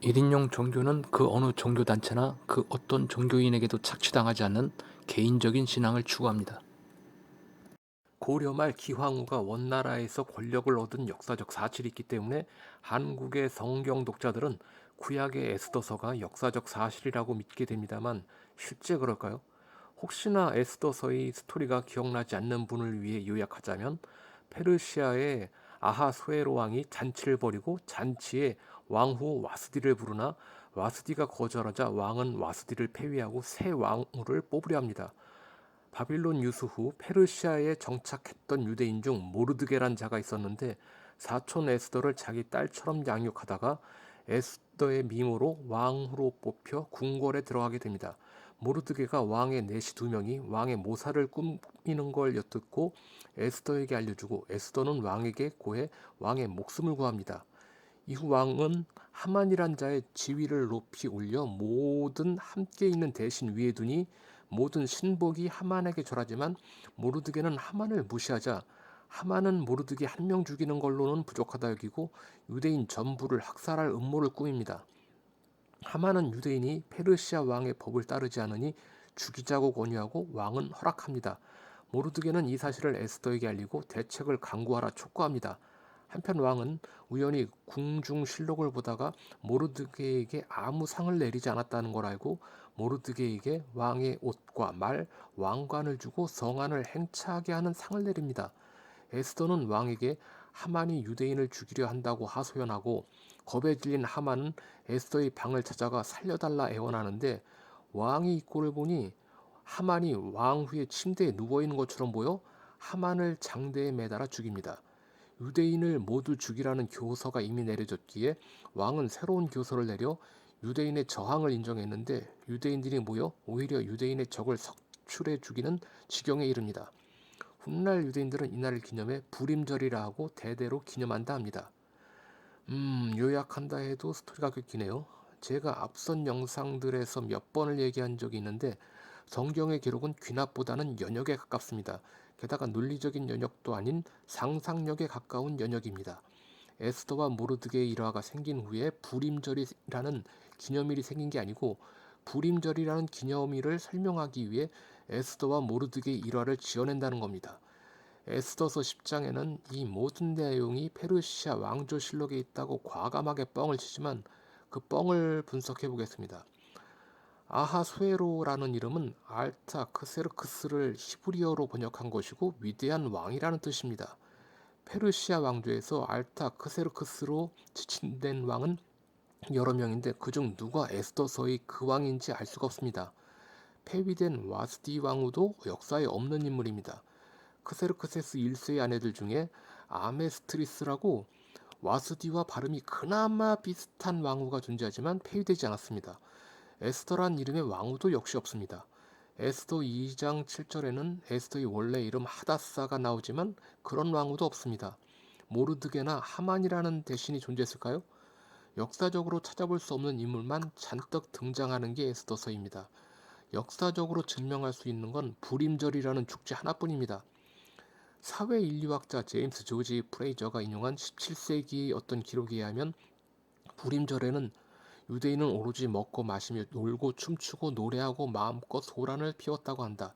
1인용 종교는 그 어느 종교단체나 그 어떤 종교인에게도 착취당하지 않는 개인적인 신앙을 추구합니다. 고려 말 기황후가 원나라에서 권력을 얻은 역사적 사실이 있기 때문에 한국의 성경 독자들은 구약의 에스더서가 역사적 사실이라고 믿게 됩니다만 실제 그럴까요? 혹시나 에스더서의 스토리가 기억나지 않는 분을 위해 요약하자면 페르시아의 아하수에로 왕이 잔치를 벌이고 잔치에 왕후 와스디를 부르나 와스디가 거절하자 왕은 와스디를 폐위하고 새 왕후를 뽑으려 합니다. 바빌론 유수 후 페르시아에 정착했던 유대인 중 모르드게란 자가 있었는데 사촌 에스더를 자기 딸처럼 양육하다가 에스더의 미모로 왕후로 뽑혀 궁궐에 들어가게 됩니다. 모르드게가 왕의 내시 두 명이 왕의 모사를 꾸미는 걸 엿듣고 에스더에게 알려주고 에스더는 왕에게 고해 왕의 목숨을 구합니다. 이후 왕은 하만이란 자의 지위를 높이 올려 모든 함께 있는 대신 위에 두니 모든 신복이 하만에게 절하지만 모르드게는 하만을 무시하자 하만은 모르드게 한 명 죽이는 걸로는 부족하다 여기고 유대인 전부를 학살할 음모를 꾸밉니다. 하만은 유대인이 페르시아 왕의 법을 따르지 않으니 죽이자고 권유하고 왕은 허락합니다. 모르드게는 이 사실을 에스더에게 알리고 대책을 강구하라 촉구합니다. 한편 왕은 우연히 궁중실록을 보다가 모르드게에게 아무 상을 내리지 않았다는 걸 알고 모르드게에게 왕의 옷과 말, 왕관을 주고 성안을 행차하게 하는 상을 내립니다. 에스더는 왕에게 하만이 유대인을 죽이려 한다고 하소연하고 겁에 질린 하만은 에스더의 방을 찾아가 살려달라 애원하는데 왕이 이 꼴을 보니 하만이 왕후의 침대에 누워있는 것처럼 보여 하만을 장대에 매달아 죽입니다. 유대인을 모두 죽이라는 교서가 이미 내려졌기에 왕은 새로운 교서를 내려 유대인의 저항을 인정했는데 유대인들이 모여 오히려 유대인의 적을 석출해 죽이는 지경에 이릅니다. 훗날 유대인들은 이날을 기념해 불임절이라 하고 대대로 기념한다 합니다. 요약한다 해도 스토리가 꽤 기네요. 제가 앞선 영상들에서 몇 번을 얘기한 적이 있는데 성경의 기록은 귀납보다는 연역에 가깝습니다. 게다가 논리적인 연역도 아닌 상상력에 가까운 연역입니다. 에스더와 모르드게의 일화가 생긴 후에 불임절이라는 기념일이 생긴 게 아니고 불임절이라는 기념일을 설명하기 위해 에스더와 모르드게의 일화를 지어낸다는 겁니다. 에스더서 10장에는 이 모든 내용이 페르시아 왕조실록에 있다고 과감하게 뻥을 치지만 그 뻥을 분석해 보겠습니다. 아하수에로라는 이름은 알타크세르크스를 히브리어로 번역한 것이고 위대한 왕이라는 뜻입니다. 페르시아 왕조에서 알타크세르크스로 지칭된 왕은 여러 명인데 그중 누가 에스더서의 그 왕인지 알 수가 없습니다. 폐위된 와스디 왕후도 역사에 없는 인물입니다. 크세르크세스 1세의 아내들 중에 아메스트리스라고 와스디와 발음이 그나마 비슷한 왕후가 존재하지만 폐위되지 않았습니다. 에스더란 이름의 왕후도 역시 없습니다. 에스더 2장 7절에는 에스더의 원래 이름 하다사가 나오지만 그런 왕후도 없습니다. 모르드게나 하만이라는 대신이 존재했을까요? 역사적으로 찾아볼 수 없는 인물만 잔뜩 등장하는 게 에스더서입니다. 역사적으로 증명할 수 있는 건 불임절이라는 축제 하나뿐입니다. 사회인류학자 제임스 조지 프레이저가 인용한 17세기의 어떤 기록에 의하면 불임절에는 유대인은 오로지 먹고 마시며 놀고 춤추고 노래하고 마음껏 소란을 피웠다고 한다.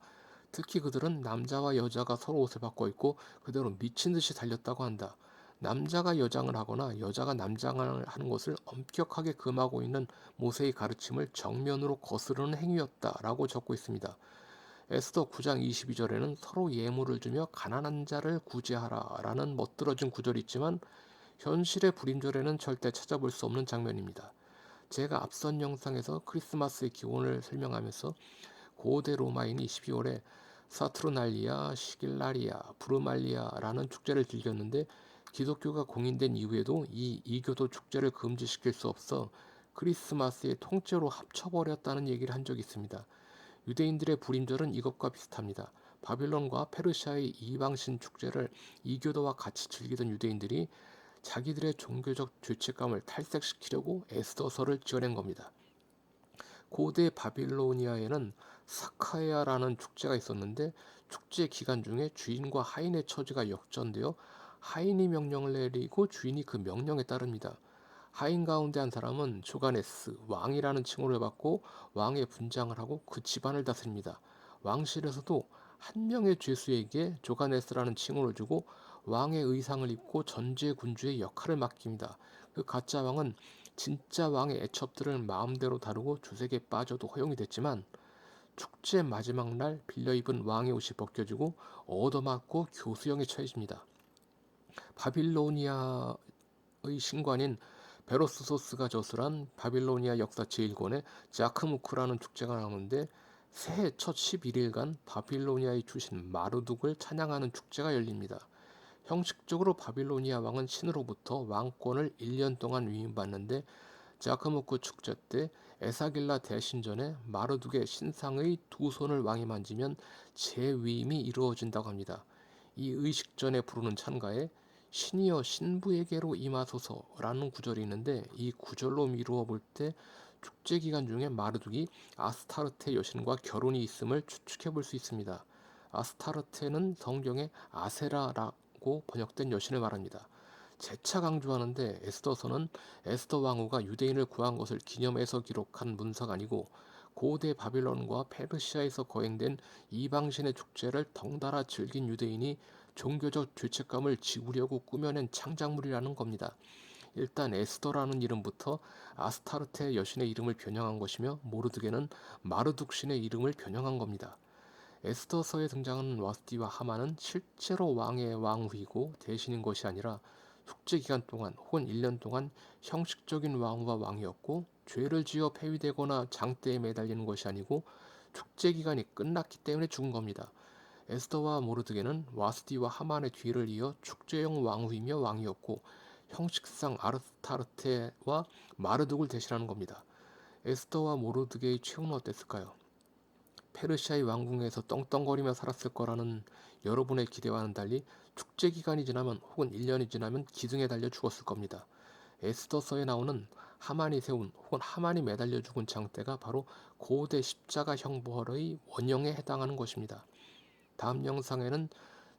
특히 그들은 남자와 여자가 서로 옷을 바꿔 입고 그대로 미친 듯이 달렸다고 한다. 남자가 여장을 하거나 여자가 남장을 하는 것을 엄격하게 금하고 있는 모세의 가르침을 정면으로 거스르는 행위였다라고 적고 있습니다. 에스더 9장 22절에는 서로 예물을 주며 가난한 자를 구제하라라는 멋들어진 구절이 있지만 현실의 불임절에는 절대 찾아볼 수 없는 장면입니다. 제가 앞선 영상에서 크리스마스의 기원을 설명하면서 고대 로마인이 12월에 사투르날리아, 시길라리아, 부르말리아라는 축제를 즐겼는데 기독교가 공인된 이후에도 이 이교도 축제를 금지시킬 수 없어 크리스마스의 통째로 합쳐버렸다는 얘기를 한 적이 있습니다. 유대인들의 불임절은 이것과 비슷합니다. 바빌론과 페르시아의 이방신 축제를 이교도와 같이 즐기던 유대인들이 자기들의 종교적 죄책감을 탈색시키려고 에스더서를 지어낸 겁니다. 고대 바빌로니아에는 사카야라는 축제가 있었는데 축제 기간 중에 주인과 하인의 처지가 역전되어 하인이 명령을 내리고 주인이 그 명령에 따릅니다. 하인 가운데 한 사람은 조가네스, 왕이라는 칭호를 받고 왕의 분장을 하고 그 집안을 다스립니다. 왕실에서도 한 명의 죄수에게 조가네스라는 칭호를 주고 왕의 의상을 입고 전제 군주의 역할을 맡깁니다. 그 가짜 왕은 진짜 왕의 애첩들을 마음대로 다루고 주색에 빠져도 허용이 됐지만 축제 마지막 날 빌려 입은 왕의 옷이 벗겨지고 얻어맞고 교수형에 처해집니다. 바빌로니아의 신관인 베로스소스가 저술한 바빌로니아 역사 제1권에 자크무크라는 축제가 나오는데 새해 첫 11일간 바빌로니아의 주신 마르둑을 찬양하는 축제가 열립니다. 형식적으로 바빌로니아 왕은 신으로부터 왕권을 1년 동안 위임받는데 자크무크 축제 때 에사길라 대신전에 마르둑의 신상의 두 손을 왕이 만지면 재위임이 이루어진다고 합니다. 이 의식전에 부르는 찬가에 신이여 신부에게로 임하소서라는 구절이 있는데 이 구절로 미루어 볼 때 축제 기간 중에 마르둑이 아스타르테 여신과 결혼이 있음을 추측해 볼 수 있습니다. 아스타르테는 성경에 아세라라고 번역된 여신을 말합니다. 재차 강조하는데 에스더서는 에스더 왕후가 유대인을 구한 것을 기념해서 기록한 문서가 아니고 고대 바빌론과 페르시아에서 거행된 이방신의 축제를 덩달아 즐긴 유대인이 종교적 죄책감을 지우려고 꾸며낸 창작물이라는 겁니다. 일단 에스더라는 이름부터 아스타르테 여신의 이름을 변형한 것이며 모르드게는 마르둑 신의 이름을 변형한 겁니다. 에스더서에 등장하는 와스티와 하만은 실제로 왕의 왕후이고 대신인 것이 아니라 숙제 기간 동안 혹은 1년 동안 형식적인 왕후와 왕이었고 죄를 지어 폐위되거나 장대에 매달리는 것이 아니고 축제 기간이 끝났기 때문에 죽은 겁니다. 에스더와 모르드게는 와스티와 하만의 뒤를 이어 축제용 왕후이며 왕이었고 형식상 아르타르테와 마르둑을 대신하는 겁니다. 에스더와 모르드게의 최후는 어땠을까요? 페르시아의 왕궁에서 떵떵거리며 살았을 거라는 여러분의 기대와는 달리 축제 기간이 지나면 혹은 1년이 지나면 기둥에 달려 죽었을 겁니다. 에스더서에 나오는 하만이 세운 혹은 하만이 매달려 죽은 장대가 바로 고대 십자가 형벌의 원형에 해당하는 것입니다. 다음 영상에는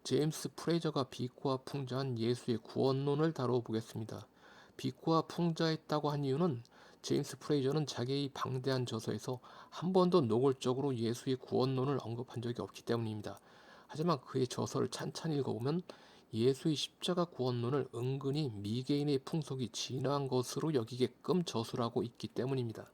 제임스 프레이저가 비꼬아 풍자한 예수의 구원론을 다뤄보겠습니다. 비꼬아 풍자했다고 한 이유는 제임스 프레이저는 자기의 방대한 저서에서 한 번도 노골적으로 예수의 구원론을 언급한 적이 없기 때문입니다. 하지만 그의 저서를 찬찬히 읽어보면 예수의 십자가 구원론을 은근히 미개인의 풍속이 진화한 것으로 여기게끔 저술하고 있기 때문입니다.